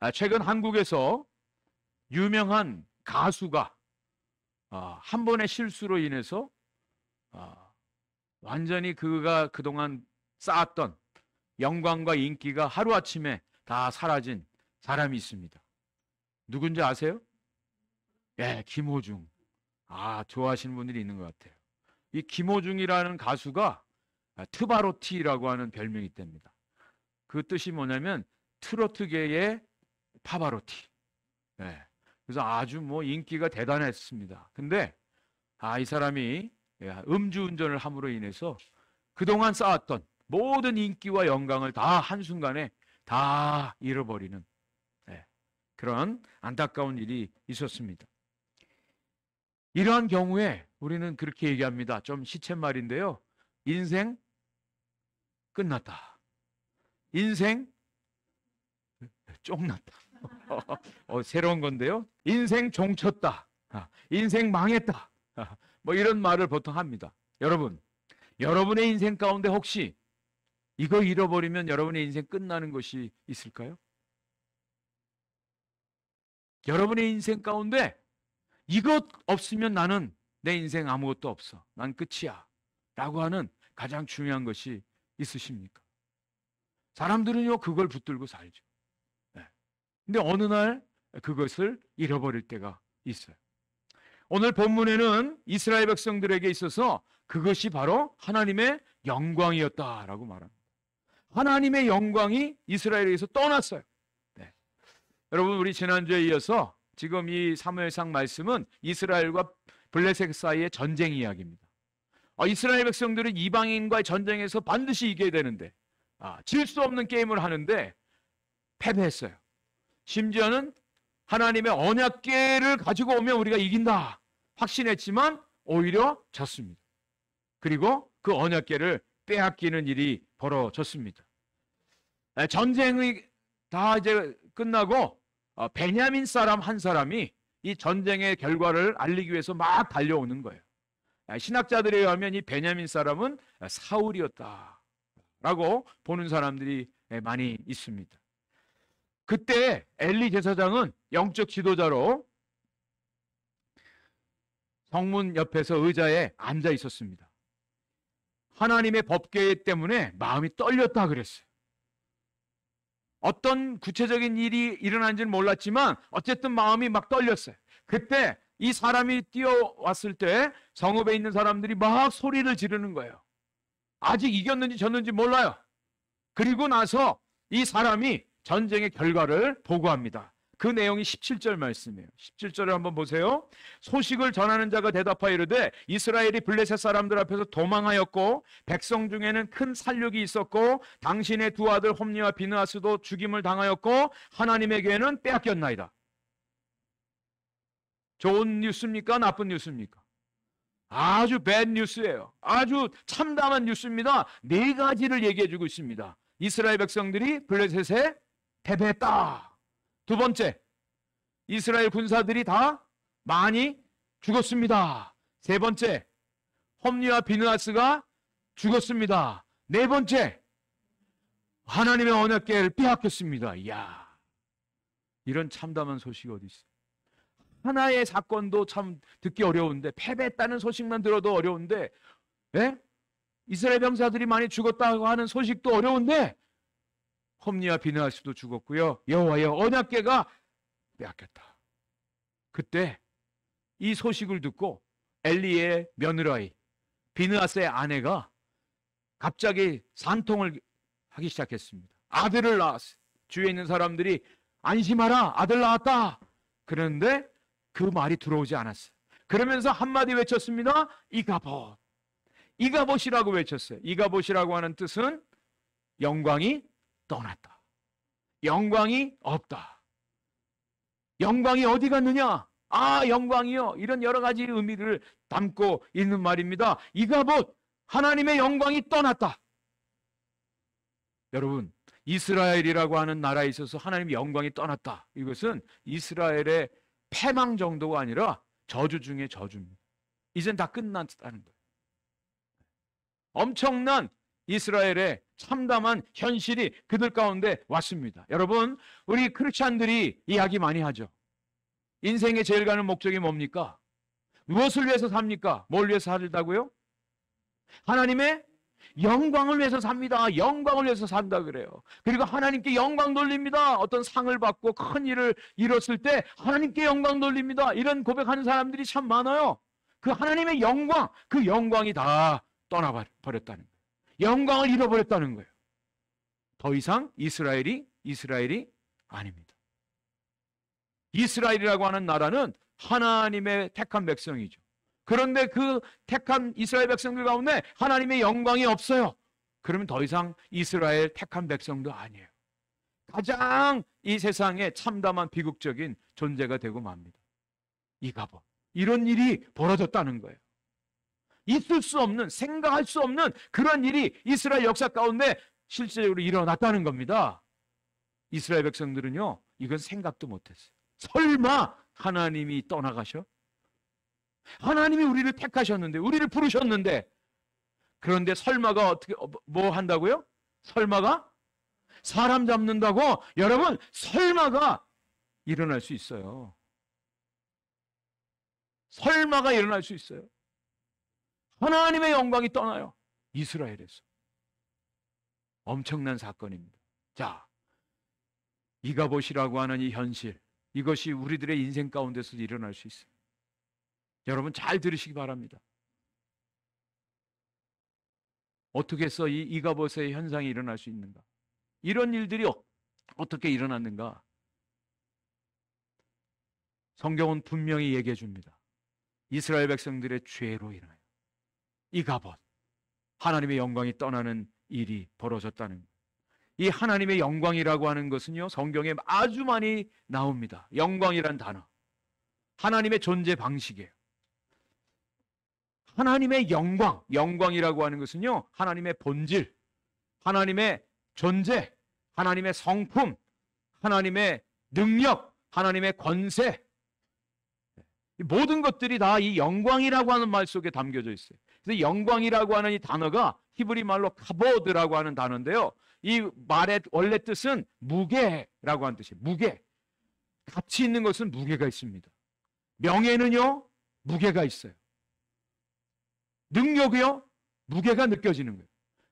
최근 한국에서 유명한 가수가 한 번의 실수로 인해서 완전히 그가 그동안 쌓았던 영광과 인기가 하루아침에 다 사라진 사람이 있습니다. 누군지 아세요? 예, 김호중. 좋아하시는 분들이 있는 것 같아요. 이 김호중이라는 가수가 트바로티라고 하는 별명이 있답니다. 그 뜻이 뭐냐면 트로트계의 파바로티. 예, 그래서 아주 인기가 대단했습니다. 근데 이 사람이 음주운전을 함으로 인해서 그동안 쌓았던 모든 인기와 영광을 다 한순간에 다 잃어버리는 그런 안타까운 일이 있었습니다. 이러한 경우에 우리는 그렇게 얘기합니다. 좀 시쳇말인데요. 인생 끝났다. 인생 쫑났다. 새로운 건데요. 인생 종쳤다. 인생 망했다. 이런 말을 보통 합니다. 여러분, 여러분의 인생 가운데 혹시 이거 잃어버리면 여러분의 인생 끝나는 것이 있을까요? 여러분의 인생 가운데 이것 없으면 나는 내 인생 아무것도 없어. 난 끝이야. 라고 하는 가장 중요한 것이 있으십니까? 사람들은요, 그걸 붙들고 살죠. 근데 어느 날 그것을 잃어버릴 때가 있어요. 오늘 본문에는 이스라엘 백성들에게 있어서 그것이 바로 하나님의 영광이었다라고 말합니다. 하나님의 영광이 이스라엘에게서 떠났어요. 여러분, 우리 지난주에 이어서 지금 이 사무엘상 말씀은 이스라엘과 블레셋 사이의 전쟁 이야기입니다. 이스라엘 백성들은 이방인과의 전쟁에서 반드시 이겨야 되는데 질 수 없는 게임을 하는데 패배했어요. 심지어는 하나님의 언약궤를 가지고 오면 우리가 이긴다 확신했지만 오히려 졌습니다. 그리고 그 언약궤를 빼앗기는 일이 벌어졌습니다. 전쟁이 다 이제 끝나고 베냐민 사람 한 사람이 이 전쟁의 결과를 알리기 위해서 막 달려오는 거예요. 신학자들에 의하면 이 베냐민 사람은 사울이었다라고 보는 사람들이 많이 있습니다. 그때 엘리 제사장은 영적 지도자로 성문 옆에서 의자에 앉아 있었습니다. 하나님의 법궤 때문에 마음이 떨렸다 그랬어요. 어떤 구체적인 일이 일어난지는 몰랐지만 어쨌든 마음이 막 떨렸어요. 그때 이 사람이 뛰어왔을 때 성읍에 있는 사람들이 막 소리를 지르는 거예요. 아직 이겼는지 졌는지 몰라요. 그리고 나서 이 사람이 전쟁의 결과를 보고합니다. 그 내용이 17절 말씀이에요. 17절을 한번 보세요. 소식을 전하는 자가 대답하여 이르되 이스라엘이 블레셋 사람들 앞에서 도망하였고 백성 중에는 큰 살육이 있었고 당신의 두 아들 홈니와 비느하스도 죽임을 당하였고 하나님의 궤는 빼앗겼나이다. 좋은 뉴스입니까? 나쁜 뉴스입니까? 아주 배드 뉴스예요. 아주 참담한 뉴스입니다. 네 가지를 얘기해 주고 있습니다. 이스라엘 백성들이 블레셋에 패배했다. 두 번째, 이스라엘 군사들이 다 많이 죽었습니다. 세 번째, 홈니와 비느하스가 죽었습니다. 네 번째, 하나님의 언약궤를 빼앗겼습니다. 이야, 이런 참담한 소식이 어디 있어요? 하나의 사건도 참 듣기 어려운데, 패배했다는 소식만 들어도 어려운데, 이스라엘 병사들이 많이 죽었다고 하는 소식도 어려운데 홈니와 비느하스도 죽었고요. 여호와의 언약궤가 빼앗겼다. 그때 이 소식을 듣고 엘리의 며느라이 비느하스의 아내가 갑자기 산통을 하기 시작했습니다. 아들을 낳았어요. 주위에 있는 사람들이 안심하라, 아들 낳았다. 그런데 그 말이 들어오지 않았어요. 그러면서 한마디 외쳤습니다. 이가봇. 이가봇이라고 외쳤어요. 이가봇이라고 하는 뜻은 영광이 떠났다. 영광이 없다. 영광이 어디 갔느냐? 영광이요. 이런 여러 가지 의미를 담고 있는 말입니다. 이가봇, 하나님의 영광이 떠났다. 여러분, 이스라엘이라고 하는 나라에 있어서 하나님의 영광이 떠났다. 이것은 이스라엘의 패망 정도가 아니라 저주 중에 저주입니다. 이젠 다 끝났다는 거예요. 엄청난 이스라엘의 참담한 현실이 그들 가운데 왔습니다. 여러분, 우리 크리스찬들이 이야기 많이 하죠. 인생의 제일 가는 목적이 뭡니까? 무엇을 위해서 삽니까? 뭘 위해서 살다고요? 하나님의 영광을 위해서 삽니다. 영광을 위해서 산다 그래요. 그리고 하나님께 영광 돌립니다. 어떤 상을 받고 큰 일을 이뤘을 때 하나님께 영광 돌립니다. 이런 고백하는 사람들이 참 많아요. 그 하나님의 영광, 그 영광이 다 떠나버렸다는 거예요. 영광을 잃어버렸다는 거예요. 더 이상 이스라엘이 아닙니다. 이스라엘이라고 하는 나라는 하나님의 택한 백성이죠. 그런데 그 택한 이스라엘 백성들 가운데 하나님의 영광이 없어요. 그러면 더 이상 이스라엘 택한 백성도 아니에요. 가장 이 세상에 참담한 비극적인 존재가 되고 맙니다. 이가봇. 이런 일이 벌어졌다는 거예요. 있을 수 없는, 생각할 수 없는 그런 일이 이스라엘 역사 가운데 실제적으로 일어났다는 겁니다. 이스라엘 백성들은요, 이건 생각도 못했어요. 설마 하나님이 떠나가셔? 하나님이 우리를 택하셨는데, 우리를 부르셨는데, 그런데 설마가 어떻게 뭐 한다고요? 설마가 사람 잡는다고? 여러분, 설마가 일어날 수 있어요. 설마가 일어날 수 있어요. 하나님의 영광이 떠나요. 이스라엘에서. 엄청난 사건입니다. 자, 이가봇이라고 하는 이 현실, 이것이 우리들의 인생 가운데서도 일어날 수 있어요. 여러분 잘 들으시기 바랍니다. 어떻게 해서 이 이가봇의 현상이 일어날 수 있는가? 이런 일들이 어떻게 일어났는가? 성경은 분명히 얘기해 줍니다. 이스라엘 백성들의 죄로 인하여 이가봇, 하나님의 영광이 떠나는 일이 벌어졌다는 거예요. 이 하나님의 영광이라고 하는 것은요, 성경에 아주 많이 나옵니다. 영광이란 단어, 하나님의 존재 방식이에요. 하나님의 영광, 영광이라고 하는 것은요, 하나님의 본질, 하나님의 존재, 하나님의 성품, 하나님의 능력, 하나님의 권세, 모든 것들이 다 이 영광이라고 하는 말 속에 담겨져 있어요. 그래서 영광이라고 하는 이 단어가 히브리 말로 카보드라고 하는 단어인데요, 이 말의 원래 뜻은 무게라고 하는 뜻이에요. 무게. 가치 있는 것은 무게가 있습니다. 명예는요, 무게가 있어요. 능력이요, 무게가 느껴지는 거예요.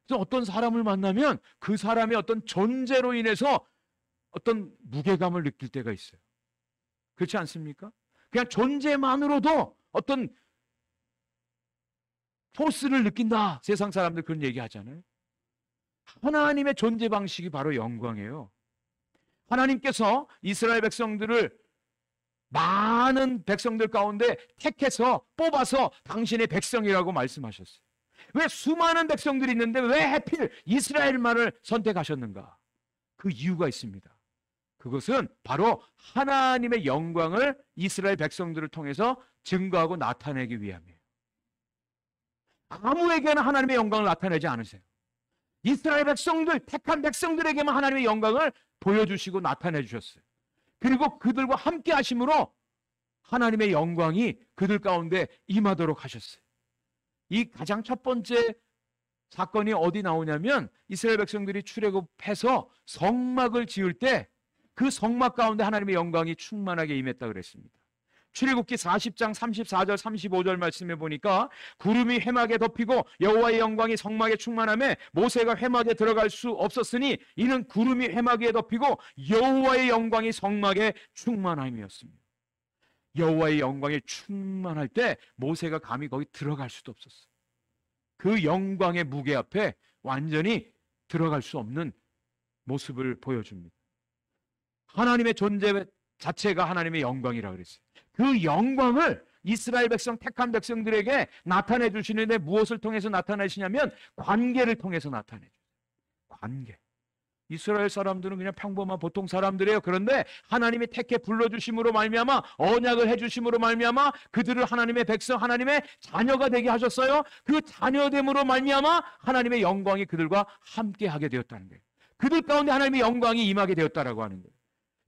그래서 어떤 사람을 만나면 그 사람의 어떤 존재로 인해서 어떤 무게감을 느낄 때가 있어요. 그렇지 않습니까? 그냥 존재만으로도 어떤 포스를 느낀다. 세상 사람들 그런 얘기 하잖아요. 하나님의 존재 방식이 바로 영광이에요. 하나님께서 이스라엘 백성들을 많은 백성들 가운데 택해서 뽑아서 당신의 백성이라고 말씀하셨어요. 왜 수많은 백성들이 있는데 왜 하필 이스라엘만을 선택하셨는가? 그 이유가 있습니다. 그것은 바로 하나님의 영광을 이스라엘 백성들을 통해서 증거하고 나타내기 위함이에요. 아무에게나 하나님의 영광을 나타내지 않으세요. 이스라엘 백성들, 택한 백성들에게만 하나님의 영광을 보여주시고 나타내 주셨어요. 그리고 그들과 함께 하심으로 하나님의 영광이 그들 가운데 임하도록 하셨어요. 이 가장 첫 번째 사건이 어디 나오냐면, 이스라엘 백성들이 출애굽해서 성막을 지을 때 그 성막 가운데 하나님의 영광이 충만하게 임했다 그랬습니다. 출애굽기 40장 34절 35절 말씀해 보니까, 구름이 회막에 덮이고 여호와의 영광이 성막에 충만하며 모세가 회막에 들어갈 수 없었으니 이는 구름이 회막에 덮이고 여호와의 영광이 성막에 충만함이었습니다. 여호와의 영광이 충만할 때 모세가 감히 거기 들어갈 수도 없었어요. 그 영광의 무게 앞에 완전히 들어갈 수 없는 모습을 보여줍니다. 하나님의 존재 자체가 하나님의 영광이라고 그랬어요. 그 영광을 이스라엘 백성, 택한 백성들에게 나타내 주시는데 무엇을 통해서 나타내시냐면 관계를 통해서 나타내 주세요. 관계. 이스라엘 사람들은 그냥 평범한 보통 사람들이에요. 그런데 하나님이 택해 불러주심으로 말미암아, 언약을 해주심으로 말미암아 그들을 하나님의 백성, 하나님의 자녀가 되게 하셨어요. 그 자녀됨으로 말미암아 하나님의 영광이 그들과 함께 하게 되었다는 거예요. 그들 가운데 하나님의 영광이 임하게 되었다라고 하는 거예요.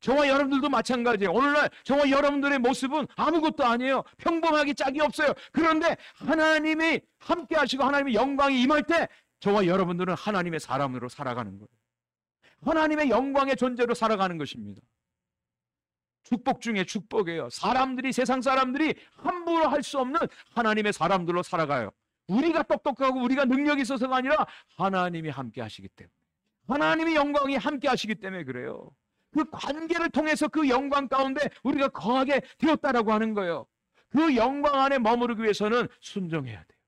저와 여러분들도 마찬가지예요. 오늘날 저와 여러분들의 모습은 아무것도 아니에요. 평범하기 짝이 없어요. 그런데 하나님이 함께 하시고 하나님의 영광이 임할 때 저와 여러분들은 하나님의 사람으로 살아가는 거예요. 하나님의 영광의 존재로 살아가는 것입니다. 축복 중에 축복이에요. 사람들이, 세상 사람들이 함부로 할 수 없는 하나님의 사람들로 살아가요. 우리가 똑똑하고 우리가 능력이 있어서가 아니라 하나님이 함께 하시기 때문에, 하나님의 영광이 함께 하시기 때문에 그래요. 그 관계를 통해서 그 영광 가운데 우리가 거하게 되었다라고 하는 거예요. 그 영광 안에 머무르기 위해서는 순종해야 돼요.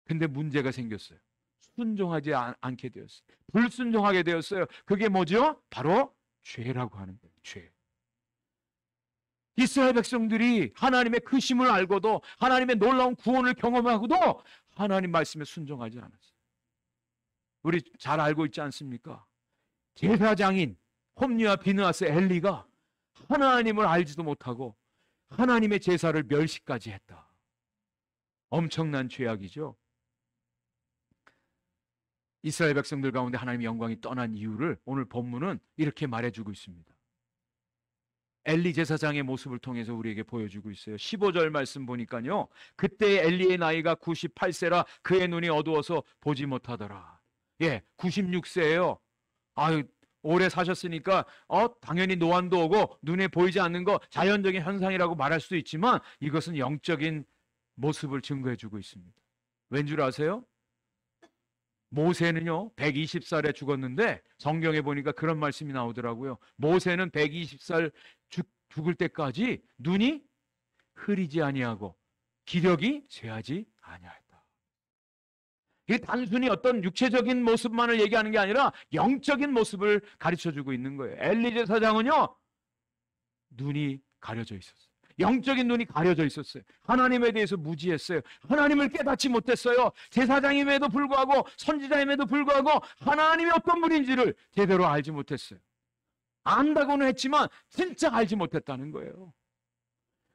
근데 문제가 생겼어요. 순종하지 않게 되었어요. 불순종하게 되었어요. 그게 뭐죠? 바로 죄라고 하는 거예요. 죄. 이스라엘 백성들이 하나님의 크심을 알고도, 하나님의 놀라운 구원을 경험하고도 하나님 말씀에 순종하지 않았어요. 우리 잘 알고 있지 않습니까? 제사장인 홈리와 비느하스 엘리가 하나님을 알지도 못하고 하나님의 제사를 멸시까지 했다. 엄청난 죄악이죠. 이스라엘 백성들 가운데 하나님의 영광이 떠난 이유를 오늘 본문은 이렇게 말해주고 있습니다. 엘리 제사장의 모습을 통해서 우리에게 보여주고 있어요. 15절 말씀 보니까요, 그때 엘리의 나이가 98세라 그의 눈이 어두워서 보지 못하더라. 예, 96세예요. 아유, 오래 사셨으니까 당연히 노안도 오고 눈에 보이지 않는 거 자연적인 현상이라고 말할 수도 있지만 이것은 영적인 모습을 증거해주고 있습니다. 왠 줄 아세요? 모세는요 120살에 죽었는데 성경에 보니까 그런 말씀이 나오더라고요. 모세는 120살 죽을 때까지 눈이 흐리지 아니하고 기력이 쇠하지 아니하였다. 이게 단순히 어떤 육체적인 모습만을 얘기하는 게 아니라 영적인 모습을 가르쳐주고 있는 거예요. 엘리 제사장은요 눈이 가려져 있었어요. 영적인 눈이 가려져 있었어요. 하나님에 대해서 무지했어요. 하나님을 깨닫지 못했어요. 제사장임에도 불구하고, 선지자임에도 불구하고 하나님이 어떤 분인지를 제대로 알지 못했어요. 안다고는 했지만 진짜 알지 못했다는 거예요.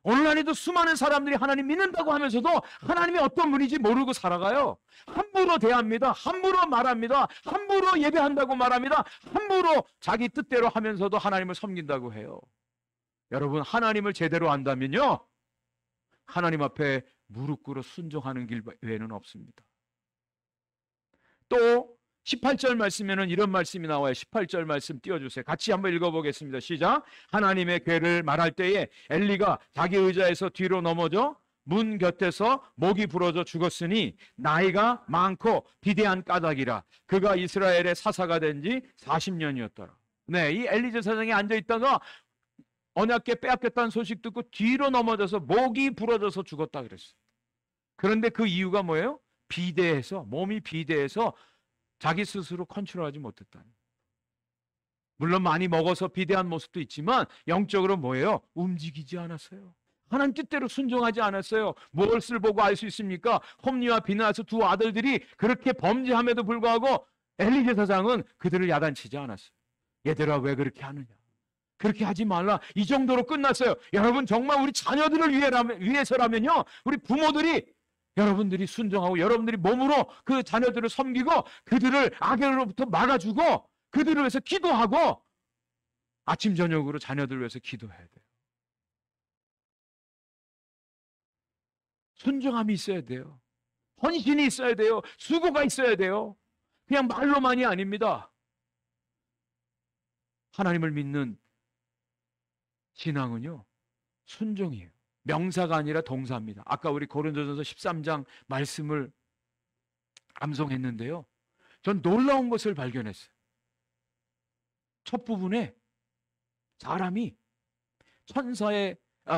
오늘날에도 수많은 사람들이 하나님 믿는다고 하면서도 하나님이 어떤 분인지 모르고 살아가요. 함부로 대합니다. 함부로 말합니다. 함부로 예배한다고 말합니다. 함부로 자기 뜻대로 하면서도 하나님을 섬긴다고 해요. 여러분, 하나님을 제대로 안다면요 하나님 앞에 무릎 꿇어 순종하는 길 외에는 없습니다. 또 18절 말씀에는 이런 말씀이 나와요. 18절 말씀 띄워주세요. 같이 한번 읽어보겠습니다. 시작. 하나님의 괴를 말할 때에 엘리가 자기 의자에서 뒤로 넘어져 문 곁에서 목이 부러져 죽었으니 나이가 많고 비대한 까닭이라. 그가 이스라엘의 사사가 된 지 40년이었더라. 네, 이 엘리 제사장이 앉아있다가 언약궤 빼앗겼다는 소식 듣고 뒤로 넘어져서 목이 부러져서 죽었다 그랬어요. 그런데 그 이유가 뭐예요? 비대해서, 몸이 비대해서 자기 스스로 컨트롤하지 못했다. 물론 많이 먹어서 비대한 모습도 있지만 영적으로 뭐예요? 움직이지 않았어요. 하나님 뜻대로 순종하지 않았어요. 무엇을 보고 알 수 있습니까? 홈리와 비느하스 두 아들들이 그렇게 범죄함에도 불구하고 엘리 제사장은 그들을 야단치지 않았어요. 얘들아 왜 그렇게 하느냐? 그렇게 하지 말라. 이 정도로 끝났어요. 여러분 정말 우리 자녀들을 위해서라면요 우리 부모들이 여러분들이 순종하고 여러분들이 몸으로 그 자녀들을 섬기고 그들을 악으로부터 막아주고 그들을 위해서 기도하고 아침 저녁으로 자녀들을 위해서 기도해야 돼요. 순종함이 있어야 돼요. 헌신이 있어야 돼요. 수고가 있어야 돼요. 그냥 말로만이 아닙니다. 하나님을 믿는 신앙은요 순종이에요. 명사가 아니라 동사입니다. 아까 우리 고린도전서 13장 말씀을 암송했는데요, 전 놀라운 것을 발견했어요. 첫 부분에 사람이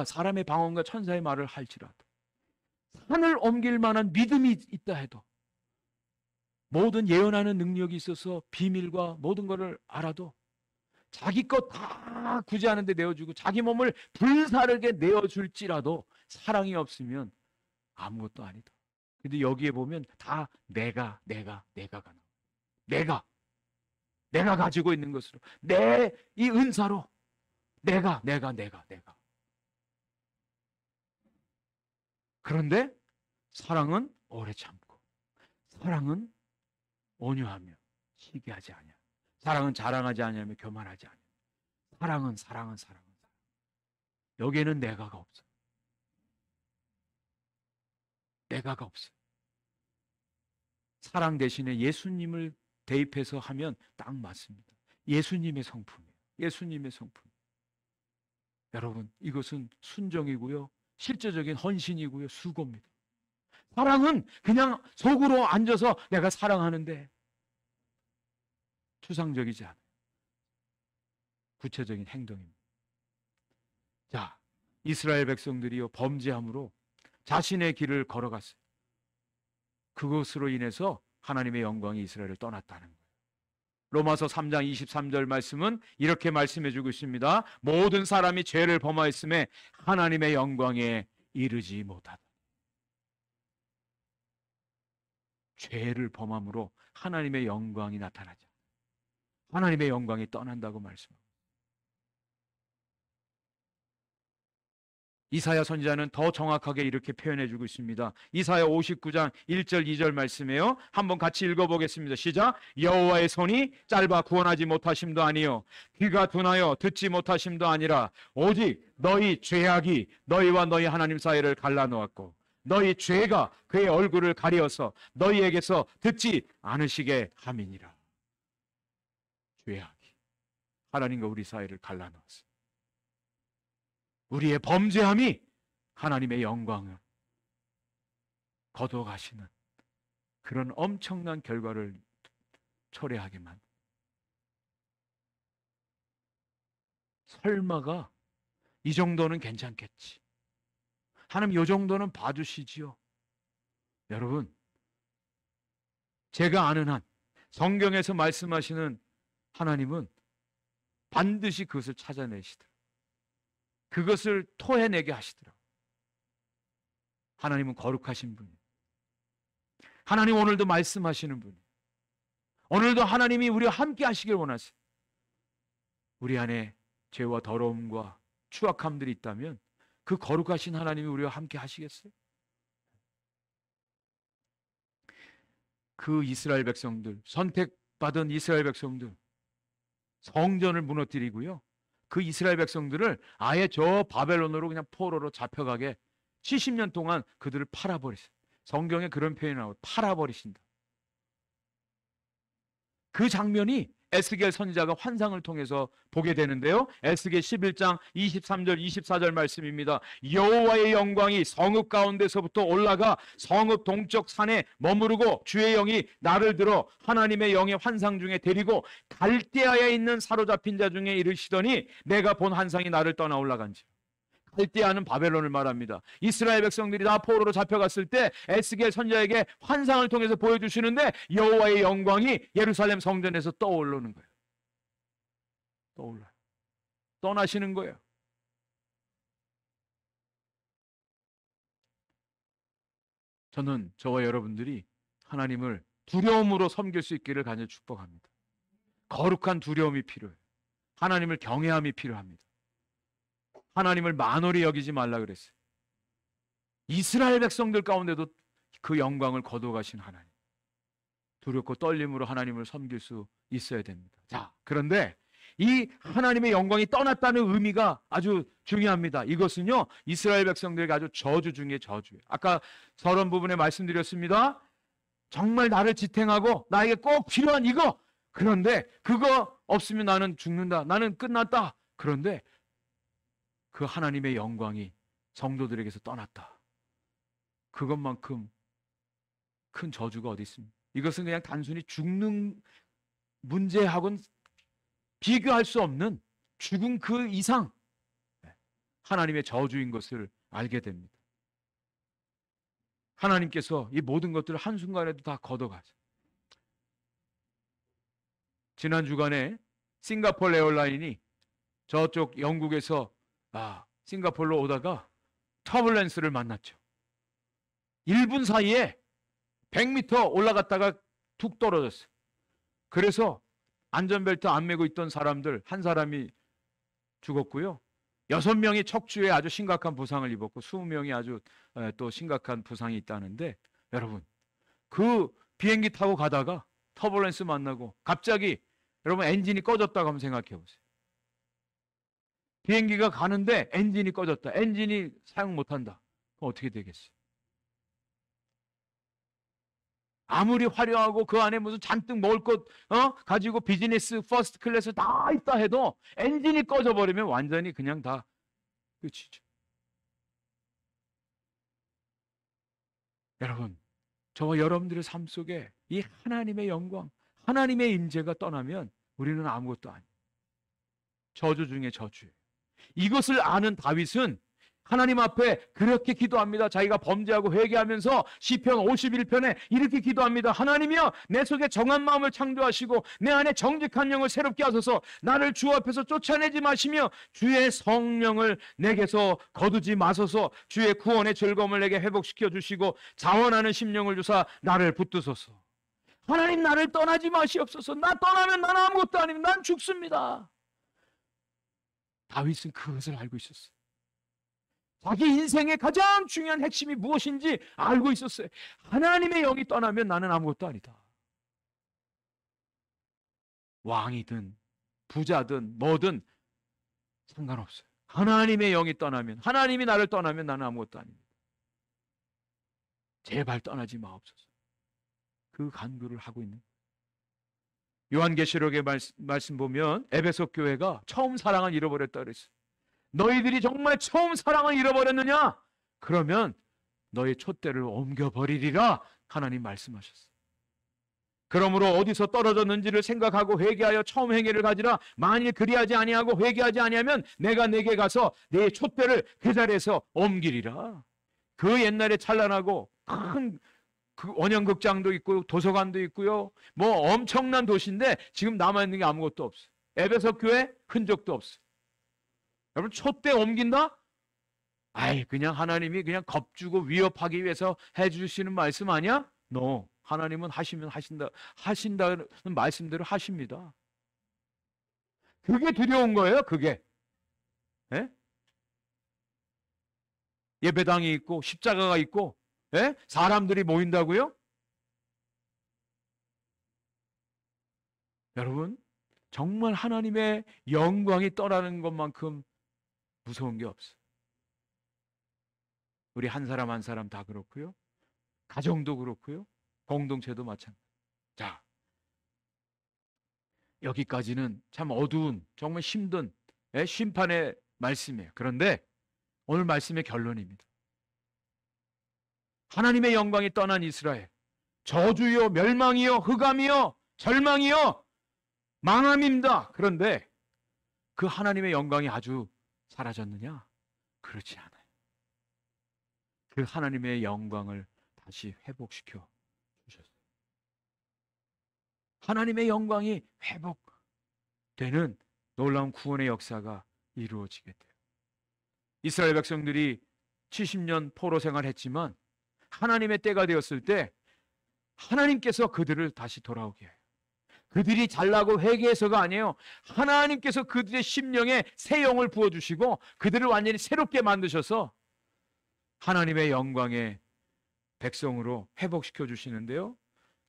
사람의 방언과 천사의 말을 할지라도 산을 옮길 만한 믿음이 있다 해도, 모든 예언하는 능력이 있어서 비밀과 모든 것을 알아도 자기 것 다 구제하는데 내어주고 자기 몸을 불사르게 내어줄지라도 사랑이 없으면 아무것도 아니다. 근데 여기에 보면 다 내가가 나와. 내가 가지고 있는 것으로, 내 이 은사로 내가. 그런데 사랑은 오래 참고, 사랑은 온유하며 시기하지 않아. 사랑은 자랑하지 않으며 교만하지 않아. 사랑은. 여기에는 내가가 없어. 내가가 없어. 사랑 대신에 예수님을 대입해서 하면 딱 맞습니다. 예수님의 성품이에요. 예수님의 성품. 여러분, 이것은 순종이고요, 실제적인 헌신이고요, 수고입니다. 사랑은 그냥 속으로 앉아서 내가 사랑하는데 추상적이지 않아요. 구체적인 행동입니다. 자, 이스라엘 백성들이요, 범죄함으로 자신의 길을 걸어갔어요. 그것으로 인해서 하나님의 영광이 이스라엘을 떠났다는 거예요. 로마서 3장 23절 말씀은 이렇게 말씀해 주고 있습니다. 모든 사람이 죄를 범하였음에 하나님의 영광에 이르지 못하다. 죄를 범함으로 하나님의 영광이 나타나죠. 하나님의 영광이 떠난다고 말씀합니다. 이사야 선지자는 더 정확하게 이렇게 표현해 주고 있습니다. 이사야 59장 1절 2절 말씀이에요. 한번 같이 읽어보겠습니다. 시작. 여호와의 손이 짧아 구원하지 못하심도 아니요 귀가 둔하여 듣지 못하심도 아니라 오직 너희 죄악이 너희와 너희 하나님 사이를 갈라놓았고 너희 죄가 그의 얼굴을 가리어서 너희에게서 듣지 않으시게 함이니라. 죄악이 하나님과 우리 사이를 갈라놓았습니다. 우리의 범죄함이 하나님의 영광을 거둬가시는 그런 엄청난 결과를 초래하게 만듭니다. 설마가 이 정도는 괜찮겠지, 하나님 이 정도는 봐주시지요. 여러분, 제가 아는 한 성경에서 말씀하시는 하나님은 반드시 그것을 찾아내시더라고요. 그것을 토해내게 하시더라고요. 하나님은 거룩하신 분이에요. 하나님 오늘도 말씀하시는 분이에요. 오늘도 하나님이 우리와 함께 하시길 원하세요. 우리 안에 죄와 더러움과 추악함들이 있다면 그 거룩하신 하나님이 우리와 함께 하시겠어요? 그 이스라엘 백성들, 선택받은 이스라엘 백성들, 성전을 무너뜨리고요, 그 이스라엘 백성들을 아예 저 바벨론으로 그냥 포로로 잡혀가게 70년 동안 그들을 팔아버렸어요. 성경에 그런 표현이 나와요. 팔아버리신다. 그 장면이 에스겔 선지자가 환상을 통해서 보게 되는데요, 에스겔 11장 23절 24절 말씀입니다. 여호와의 영광이 성읍 가운데서부터 올라가 성읍 동쪽 산에 머무르고 주의 영이 나를 들어 하나님의 영의 환상 중에 데리고 갈대아에 있는 사로잡힌 자 중에 이르시더니 내가 본 환상이 나를 떠나 올라간지. 갈대아는 바벨론을 말합니다. 이스라엘 백성들이 다 포로로 잡혀갔을 때 에스겔 선지자에게 환상을 통해서 보여주시는데 여호와의 영광이 예루살렘 성전에서 떠오르는 거예요. 떠올라요. 떠나시는 거예요. 저는 저와 여러분들이 하나님을 두려움으로 섬길 수 있기를 간절히 축복합니다. 거룩한 두려움이 필요해요. 하나님을 경외함이 필요합니다. 하나님을 만홀히 여기지 말라 그랬어요. 이스라엘 백성들 가운데도 그 영광을 거둬가신 하나님, 두렵고 떨림으로 하나님을 섬길 수 있어야 됩니다. 자, 그런데 이 하나님의 영광이 떠났다는 의미가 아주 중요합니다. 이것은요, 이스라엘 백성들에게 아주 저주 중에 저주예요. 아까 서론 부분에 말씀드렸습니다. 정말 나를 지탱하고 나에게 꼭 필요한 이거, 그런데 그거 없으면 나는 죽는다, 나는 끝났다. 그런데 그 하나님의 영광이 성도들에게서 떠났다. 그것만큼 큰 저주가 어디 있습니까? 이것은 그냥 단순히 죽는 문제하고는 비교할 수 없는, 죽은 그 이상 하나님의 저주인 것을 알게 됩니다. 하나님께서 이 모든 것들을 한순간에도 다 걷어가죠. 지난 주간에 싱가포르 에어라인이 저쪽 영국에서 싱가포르로 오다가 터뷸런스를 만났죠. 1분 사이에 100m 올라갔다가 툭 떨어졌어요. 그래서 안전벨트 안 매고 있던 사람들 한 사람이 죽었고요, 6명이 척추에 아주 심각한 부상을 입었고 20명이 아주 또 심각한 부상이 있다는데, 여러분, 그 비행기 타고 가다가 터뷸런스 만나고 갑자기 여러분 엔진이 꺼졌다고 한번 생각해 보세요. 비행기가 가는데 엔진이 꺼졌다, 엔진이 사용 못한다. 그럼 어떻게 되겠어요? 아무리 화려하고 그 안에 무슨 잔뜩 먹을 것 가지고 비즈니스 퍼스트 클래스 다 있다 해도 엔진이 꺼져버리면 완전히 그냥 다 끝이죠. 여러분, 저와 여러분들의 삶 속에 이 하나님의 영광, 하나님의 임재가 떠나면 우리는 아무것도 아니에요. 저주 중에 저주예요. 이것을 아는 다윗은 하나님 앞에 그렇게 기도합니다. 자기가 범죄하고 회개하면서 시편 51편에 이렇게 기도합니다. 하나님이여, 내 속에 정한 마음을 창조하시고 내 안에 정직한 영을 새롭게 하소서. 나를 주 앞에서 쫓아내지 마시며 주의 성령을 내게서 거두지 마소서. 주의 구원의 즐거움을 내게 회복시켜 주시고 자원하는 심령을 주사 나를 붙드소서. 하나님, 나를 떠나지 마시옵소서. 나 떠나면 나는 아무것도 아닙니다. 난 죽습니다. 다윗은 그것을 알고 있었어요. 자기 인생의 가장 중요한 핵심이 무엇인지 알고 있었어요. 하나님의 영이 떠나면 나는 아무것도 아니다. 왕이든 부자든 뭐든 상관없어요. 하나님의 영이 떠나면, 하나님이 나를 떠나면 나는 아무것도 아닙니다. 제발 떠나지 마옵소서. 그 간구를 하고 있는 거예요. 요한계시록의 말씀 보면 에베소 교회가 처음 사랑을 잃어버렸다 그랬어요. 너희들이 정말 처음 사랑을 잃어버렸느냐? 그러면 너희 촛대를 옮겨버리리라 하나님 말씀하셨어요. 그러므로 어디서 떨어졌는지를 생각하고 회개하여 처음 행위를 가지라. 만일 그리하지 아니하고 회개하지 아니하면 내가 내게 가서 내 촛대를 그 자리에서 옮기리라. 그 옛날에 찬란하고 큰 그 원형극장도 있고 도서관도 있고요. 뭐 엄청난 도시인데 지금 남아있는 게 아무것도 없어요. 에베소 교회 흔적도 없어요. 여러분, 촛대 옮긴다? 아이, 그냥 하나님이 그냥 겁주고 위협하기 위해서 해주시는 말씀 아니야? No. 하나님은 하시면 하신다는 말씀대로 하십니다. 그게 두려운 거예요, 그게. 예? 예배당이 있고 십자가가 있고, 예? 사람들이 모인다고요? 여러분, 정말 하나님의 영광이 떠나는 것만큼 무서운 게 없어요. 우리 한 사람 한 사람 다 그렇고요. 가정도 그렇고요. 공동체도 마찬가지. 자, 여기까지는 참 어두운, 정말 힘든 심판의 말씀이에요. 그런데 오늘 말씀의 결론입니다. 하나님의 영광이 떠난 이스라엘, 저주요, 멸망이요, 흑암이요, 절망이요, 망함입니다. 그런데 그 하나님의 영광이 아주 사라졌느냐? 그렇지 않아요. 그 하나님의 영광을 다시 회복시켜 주셨어요. 하나님의 영광이 회복되는 놀라운 구원의 역사가 이루어지게 돼요. 이스라엘 백성들이 70년 포로 생활했지만 하나님의 때가 되었을 때 하나님께서 그들을 다시 돌아오게 해요. 그들이 잘나고 회개해서가 아니에요. 하나님께서 그들의 심령에 새 영을 부어주시고 그들을 완전히 새롭게 만드셔서 하나님의 영광의 백성으로 회복시켜 주시는데요.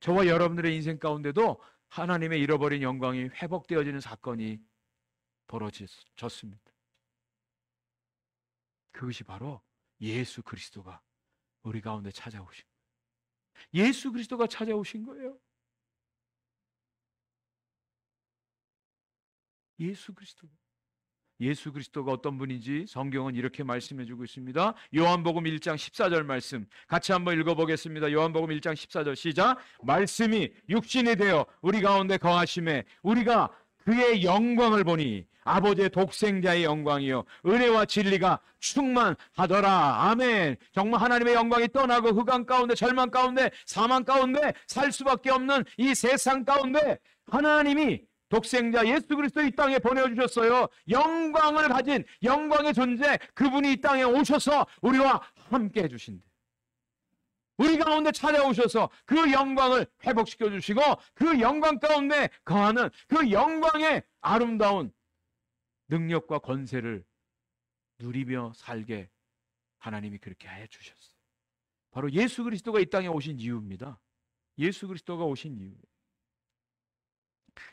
저와 여러분들의 인생 가운데도 하나님의 잃어버린 영광이 회복되어지는 사건이 벌어졌습니다. 그것이 바로 예수 그리스도가 우리 가운데 찾아오신 거예요. 예수 그리스도가 찾아오신 거예요. 예수 그리스도가 어떤 분인지 성경은 이렇게 말씀해 주고 있습니다. 요한복음 1장 14절 말씀 같이 한번 읽어보겠습니다. 요한복음 1장 14절 시작. 말씀이 육신이 되어 우리 가운데 거하심에 우리가 그의 영광을 보니 아버지의 독생자의 영광이요 은혜와 진리가 충만하더라. 아멘. 정말 하나님의 영광이 떠나고 흑암 가운데, 절망 가운데, 사망 가운데 살 수밖에 없는 이 세상 가운데 하나님이 독생자 예수 그리스도 이 땅에 보내주셨어요. 영광을 가진 영광의 존재, 그분이 이 땅에 오셔서 우리와 함께 해주신대. 우리 가운데 찾아오셔서 그 영광을 회복시켜 주시고 그 영광 가운데 거하는 그 영광의 아름다운 능력과 권세를 누리며 살게 하나님이 그렇게 해 주셨어요. 바로 예수 그리스도가 이 땅에 오신 이유입니다. 예수 그리스도가 오신 이유예요.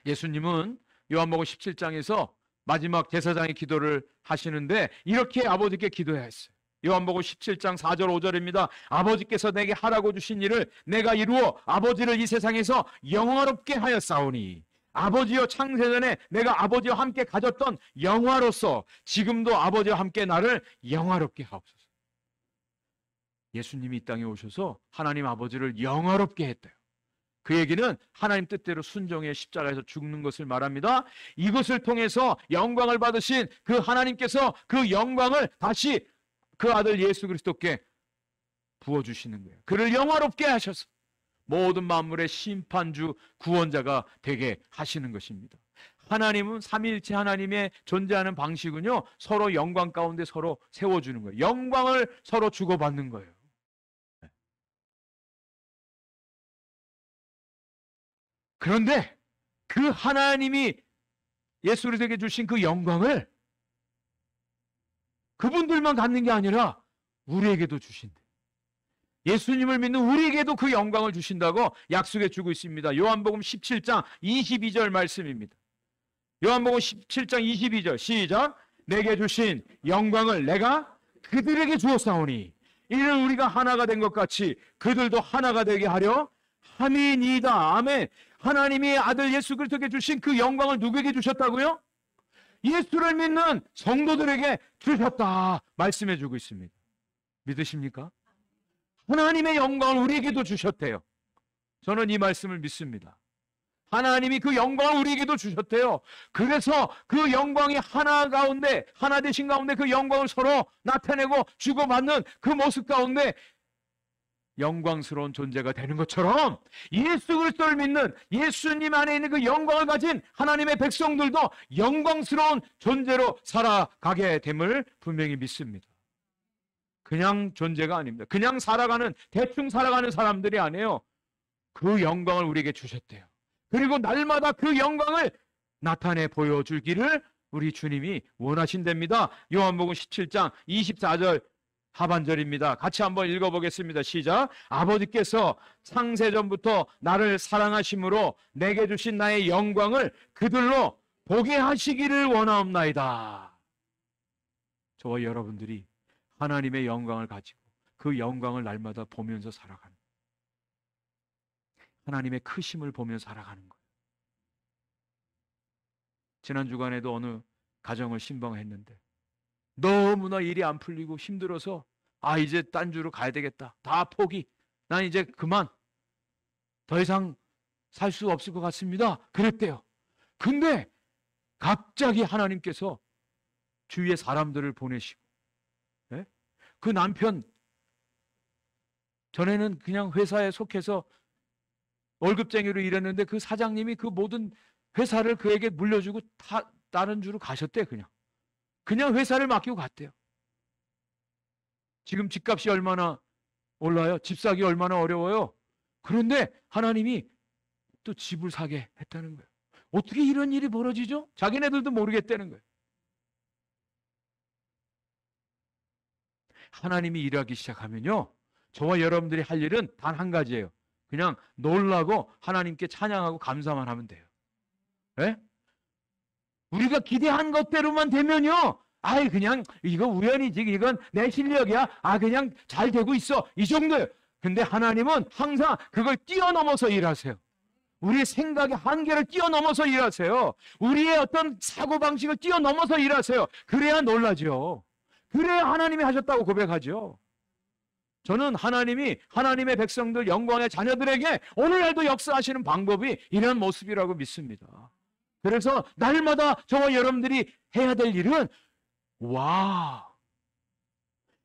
예수님은 요한복음 17장에서 마지막 제사장의 기도를 하시는데 이렇게 아버지께 기도했어요. 요한복음 17장 4절 5절입니다. 아버지께서 내게 하라고 주신 일을 내가 이루어 아버지를 이 세상에서 영화롭게 하였사오니 아버지여 창세전에 내가 아버지와 함께 가졌던 영화로서 지금도 아버지와 함께 나를 영화롭게 하옵소서. 예수님이 이 땅에 오셔서 하나님 아버지를 영화롭게 했대요. 그 얘기는 하나님 뜻대로 순종해 십자가에서 죽는 것을 말합니다. 이것을 통해서 영광을 받으신 그 하나님께서 그 영광을 다시 그 아들 예수 그리스도께 부어주시는 거예요. 그를 영화롭게 하셔서 모든 만물의 심판주 구원자가 되게 하시는 것입니다. 하나님은 삼위일체 하나님의 존재하는 방식은요, 서로 영광 가운데 서로 세워주는 거예요. 영광을 서로 주고받는 거예요. 그런데 그 하나님이 예수 그리스도에게 주신 그 영광을 그분들만 갖는 게 아니라 우리에게도 주신대. 예수님을 믿는 우리에게도 그 영광을 주신다고 약속해 주고 있습니다. 요한복음 17장 22절 말씀입니다. 요한복음 17장 22절 시작. 내게 주신 영광을 내가 그들에게 주었사오니 이는 우리가 하나가 된 것 같이 그들도 하나가 되게 하려 함이니이다. 아멘. 하나님이 아들 예수 그리스도에게 주신 그 영광을 누구에게 주셨다고요? 예수를 믿는 성도들에게 주셨다 말씀해 주고 있습니다. 믿으십니까? 하나님의 영광을 우리에게도 주셨대요. 저는 이 말씀을 믿습니다. 하나님이 그 영광을 우리에게도 주셨대요. 그래서 그 영광이 하나 가운데, 하나 되신 가운데 그 영광을 서로 나타내고 주고받는 그 모습 가운데 영광스러운 존재가 되는 것처럼 예수 그리스도를 믿는 예수님 안에 있는 그 영광을 가진 하나님의 백성들도 영광스러운 존재로 살아가게 됨을 분명히 믿습니다. 그냥 존재가 아닙니다. 그냥 살아가는, 대충 살아가는 사람들이 아니에요. 그 영광을 우리에게 주셨대요. 그리고 날마다 그 영광을 나타내 보여주기를 우리 주님이 원하신답니다. 요한복음 17장 24절 하반절입니다. 같이 한번 읽어보겠습니다. 시작. 아버지께서 창세전부터 나를 사랑하심으로 내게 주신 나의 영광을 그들로 보게 하시기를 원하옵나이다. 저와 여러분들이 하나님의 영광을 가지고 그 영광을 날마다 보면서 살아가는, 하나님의 크심을 보면서 살아가는 거예요. 지난 주간에도 어느 가정을 신방했는데 너무나 일이 안 풀리고 힘들어서 이제 딴 주로 가야 되겠다. 다 포기. 난 이제 그만. 더 이상 살 수 없을 것 같습니다. 그랬대요. 근데 갑자기 하나님께서 주위에 사람들을 보내시고, 예? 그 남편 전에는 그냥 회사에 속해서 월급쟁이로 일했는데 그 사장님이 그 모든 회사를 그에게 물려주고 다른 주로 가셨대. 그냥 회사를 맡기고 갔대요. 지금 집값이 얼마나 올라요? 집 사기 얼마나 어려워요? 그런데 하나님이 또 집을 사게 했다는 거예요. 어떻게 이런 일이 벌어지죠? 자기네들도 모르겠다는 거예요. 하나님이 일하기 시작하면요, 저와 여러분들이 할 일은 단 한 가지예요. 그냥 놀라고 하나님께 찬양하고 감사만 하면 돼요. 네? 우리가 기대한 것대로만 되면요, 그냥 이거 우연이지, 이건 내 실력이야, 그냥 잘 되고 있어, 이 정도예요. 근데 하나님은 항상 그걸 뛰어넘어서 일하세요. 우리의 생각의 한계를 뛰어넘어서 일하세요. 우리의 어떤 사고방식을 뛰어넘어서 일하세요. 그래야 놀라죠. 그래야 하나님이 하셨다고 고백하죠. 저는 하나님이 하나님의 백성들, 영광의 자녀들에게 오늘날도 역사하시는 방법이 이런 모습이라고 믿습니다. 그래서 날마다 저와 여러분들이 해야 될 일은,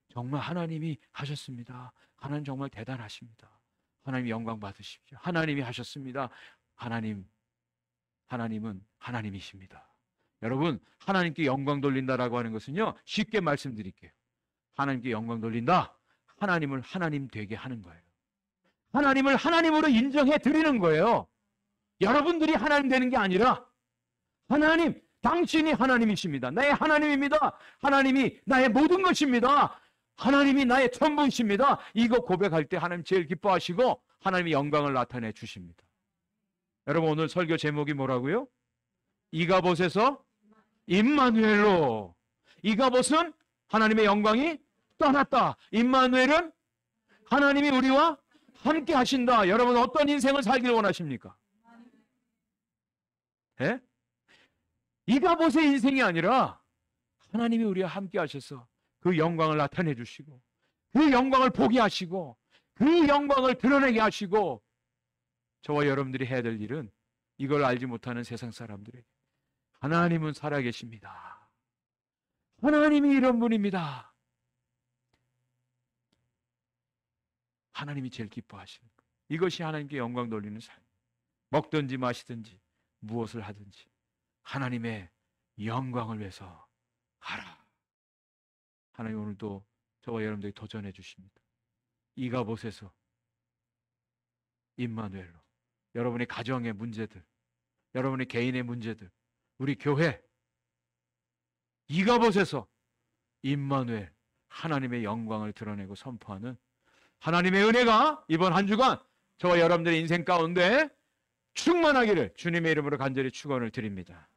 정말 하나님이 하셨습니다. 하나님 정말 대단하십니다. 하나님 영광 받으십시오. 하나님이 하셨습니다. 하나님은 하나님이십니다. 여러분, 하나님께 영광 돌린다라고 하는 것은요, 쉽게 말씀드릴게요. 하나님께 영광 돌린다, 하나님을 하나님 되게 하는 거예요. 하나님을 하나님으로 인정해 드리는 거예요. 여러분들이 하나님 되는 게 아니라, 하나님, 당신이 하나님이십니다. 나의 하나님입니다. 하나님이 나의 모든 것입니다. 하나님이 나의 전부이십니다. 이거 고백할 때 하나님 제일 기뻐하시고 하나님의 영광을 나타내 주십니다. 여러분, 오늘 설교 제목이 뭐라고요? 이가봇에서 임마누엘로. 이가봇은 하나님의 영광이 떠났다. 임마누엘은 하나님이 우리와 함께 하신다. 여러분 어떤 인생을 살길 원하십니까? 예? 이가봇의 인생이 아니라 하나님이 우리와 함께 하셔서 그 영광을 나타내 주시고 그 영광을 보게 하시고 그 영광을 드러내게 하시고 저와 여러분들이 해야 될 일은 이걸 알지 못하는 세상 사람들에게 하나님은 살아계십니다. 하나님이 이런 분입니다. 하나님이 제일 기뻐하시는 것. 이것이 하나님께 영광 돌리는 삶. 먹든지 마시든지 무엇을 하든지 하나님의 영광을 위해서 하라. 하나님 오늘도 저와 여러분들에게 도전해 주십니다. 이가봇에서 임마누엘로 여러분의 가정의 문제들, 여러분의 개인의 문제들, 우리 교회 이가봇에서 임마누엘 하나님의 영광을 드러내고 선포하는 하나님의 은혜가 이번 한 주간 저와 여러분들의 인생 가운데 충만하기를 주님의 이름으로 간절히 축원을 드립니다.